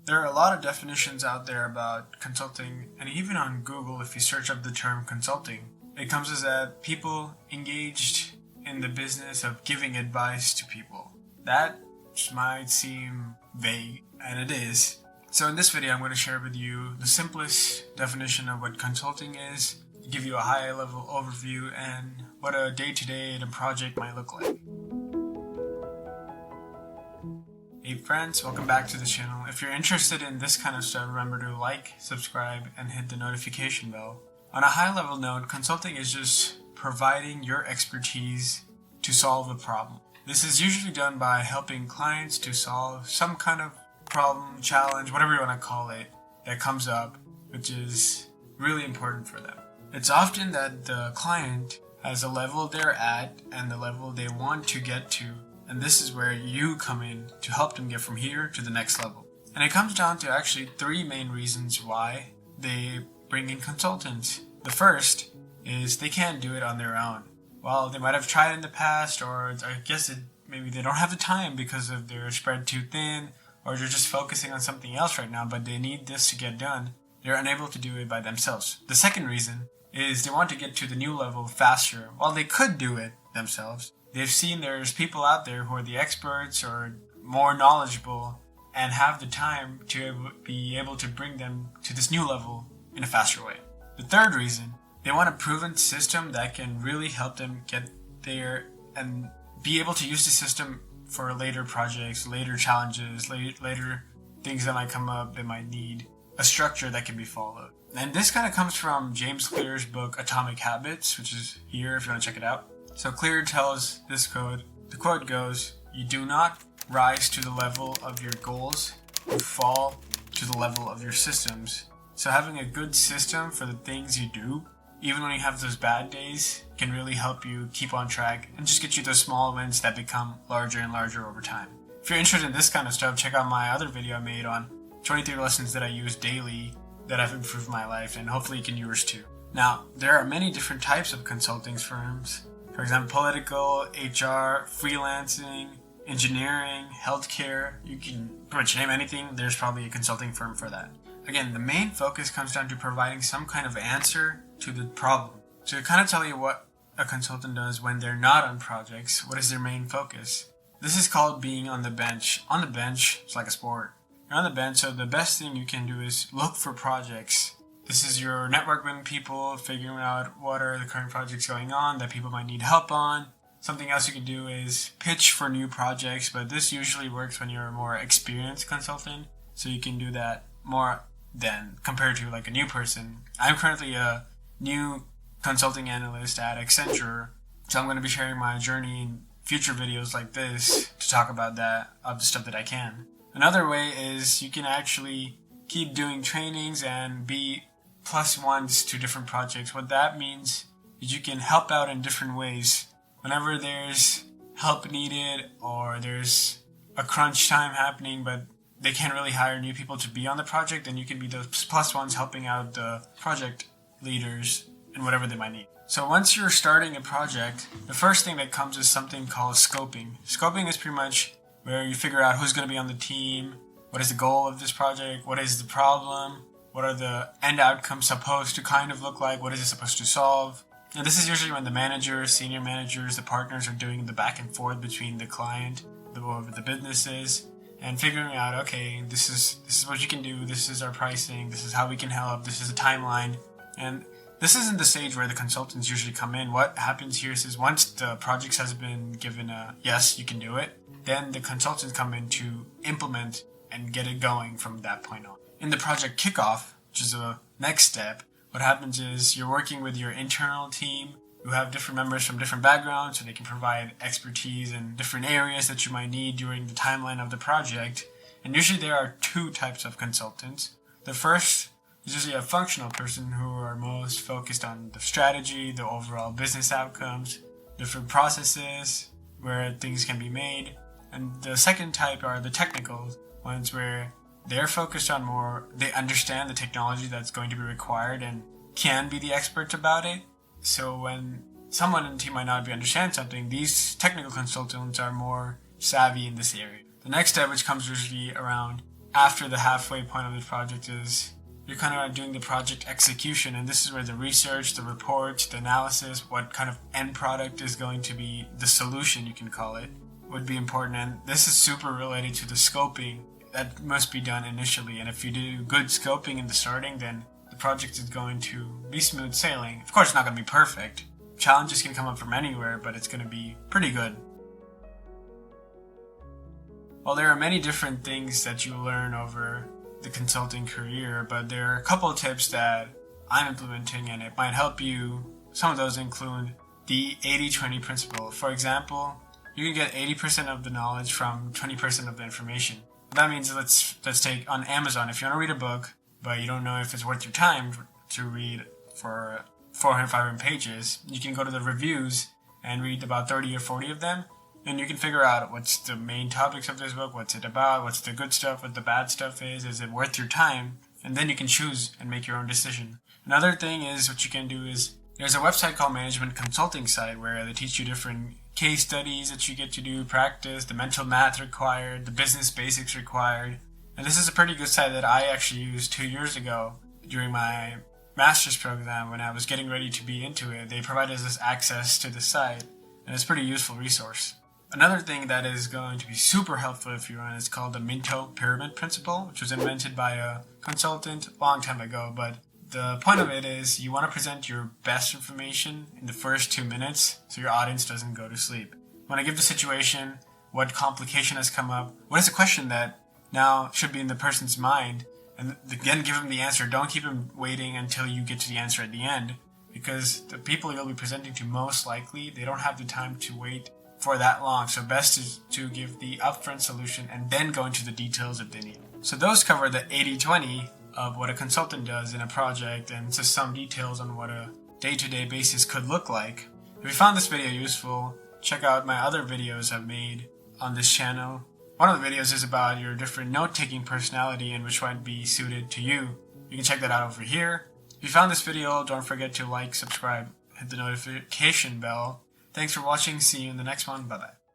There are a lot of definitions out there about consulting, and even on Google, if you search up the term consulting, it comes as that people engaged in the business of giving advice to people. That might seem vague, and it is. So in this video, I'm going to share with you the simplest definition of what consulting is, give you a high-level overview, and what a day-to-day in a project might look like. Hey friends, welcome back to the channel. If you're interested in this kind of stuff, remember to like, subscribe, and hit the notification bell. On a high-level note, consulting is just providing your expertise to solve a problem. This is usually done by helping clients to solve some kind of problem, challenge, whatever you want to call it, that comes up, which is really important for them. It's often that the client has a level they're at and the level they want to get to, and this is where you come in to help them get from here to the next level. And it comes down to actually three main reasons why they bring in consultants. The first is they can't do it on their own. Well, they might have tried in the past, or I guess maybe they don't have the time because of they're spread too thin, or they're just focusing on something else right now, but they need this to get done. They're unable to do it by themselves. The second reason is they want to get to the new level faster. While they could do it themselves, they've seen there's people out there who are the experts or more knowledgeable and have the time to be able to bring them to this new level in a faster way. The third reason, they want a proven system that can really help them get there and be able to use the system for later projects, later challenges, later things that might come up. They might need a structure that can be followed. And this kind of comes from James Clear's book Atomic Habits, which is here if you want to check it out. So Clear tells this quote, the quote goes, "You do not rise to the level of your goals, you fall to the level of your systems." So having a good system for the things you do, even when you have those bad days, can really help you keep on track and just get you those small wins that become larger and larger over time. If you're interested in this kind of stuff, check out my other video I made on 23 lessons that I use daily that have improved my life, and hopefully you can use yours too. Now, there are many different types of consulting firms. For example, political, HR, freelancing, engineering, healthcare. You can pretty much name anything, there's probably a consulting firm for that. Again, the main focus comes down to providing some kind of answer to the problem. To kind of tell you what a consultant does when they're not on projects, what is their main focus? This is called being on the bench. On the bench, it's like a sport. You're on the bench, so the best thing you can do is look for projects. This is your network with people, figuring out what are the current projects going on that people might need help on. Something else you can do is pitch for new projects, but this usually works when you're a more experienced consultant, so you can do that more than compared to like a new person. I'm currently a new consulting analyst at Accenture, so I'm going to be sharing my journey in future videos like this to talk about that, of the stuff that I can. Another way is you can actually keep doing trainings and be plus ones to different projects. What that means is you can help out in different ways. Whenever there's help needed or there's a crunch time happening, but they can't really hire new people to be on the project, then you can be those plus ones helping out the project leaders in whatever they might need. So once you're starting a project, the first thing that comes is something called scoping. Scoping is pretty much where you figure out who's going to be on the team, what is the goal of this project, what is the problem, what are the end outcomes supposed to kind of look like, what is it supposed to solve. And this is usually when the managers, senior managers, the partners are doing the back and forth between the client, the businesses, and figuring out, okay, this is what you can do, this is our pricing, this is how we can help, this is a timeline. And this isn't the stage where the consultants usually come in. What happens here is once the project has been given a yes, you can do it, then the consultants come in to implement and get it going from that point on. In the project Kickoff, which is a next step, what happens is you're working with your internal team who have different members from different backgrounds, so they can provide expertise in different areas that you might need during the timeline of the project. And usually there are two types of consultants. The first is usually a functional person who are most focused on the strategy, the overall business outcomes, different processes where things can be made. And the second type are the technical ones where they're focused on more, they understand the technology that's going to be required and can be the experts about it. So when someone in the team might not be understand something, these technical consultants are more savvy in this area. The next step, which comes usually around after the halfway point of the project is you're kind of doing the project execution, and this is where the research, the reports, the analysis, what kind of end product is going to be the solution, you can call it, would be important. And this is super related to the scoping that must be done initially. And if you do good scoping in the starting, then the project is going to be smooth sailing. Of course, it's not going to be perfect. Challenges can come up from anywhere, but it's going to be pretty good. Well, there are many different things that you learn over the consulting career, but there are a couple of tips that I'm implementing and it might help you. Some of those include the 80-20 principle. For example, you can get 80% of the knowledge from 20% of the information. That means let's take on Amazon, if you want to read a book, but you don't know if it's worth your time to read for 400, 500 pages, you can go to the reviews and read about 30 or 40 of them, and you can figure out what's the main topics of this book, what's it about, what's the good stuff, what the bad stuff is it worth your time, and then you can choose and make your own decision. Another thing is what you can do is there's a website called Management Consulting Site where they teach you different case studies that you get to do, practice, the mental math required, the business basics required. And this is a pretty good site that I actually used 2 years ago during my master's program when I was getting ready to be into it. They provided us access to the site, and it's a pretty useful resource. Another thing that is going to be super helpful if you run is called the Minto pyramid principle, which was invented by a consultant a long time ago. But the point of it is you want to present your best information in the first 2 minutes so your audience doesn't go to sleep. You want to give the situation, what complication has come up, what is the question that now should be in the person's mind, and then give them the answer. Don't keep them waiting until you get to the answer at the end, because the people you'll be presenting to most likely, they don't have the time to wait for that long. So best is to give the upfront solution and then go into the details if they need. So those cover the 80-20 of what a consultant does in a project and just some details on what a day-to-day basis could look like. If you found this video useful, check out my other videos I've made on this channel. One of the videos is about your different note-taking personality and which might be suited to you. You can check that out over here. If you found this video, don't forget to like, subscribe, hit the notification bell. Thanks for watching. See you in the next one. Bye-bye.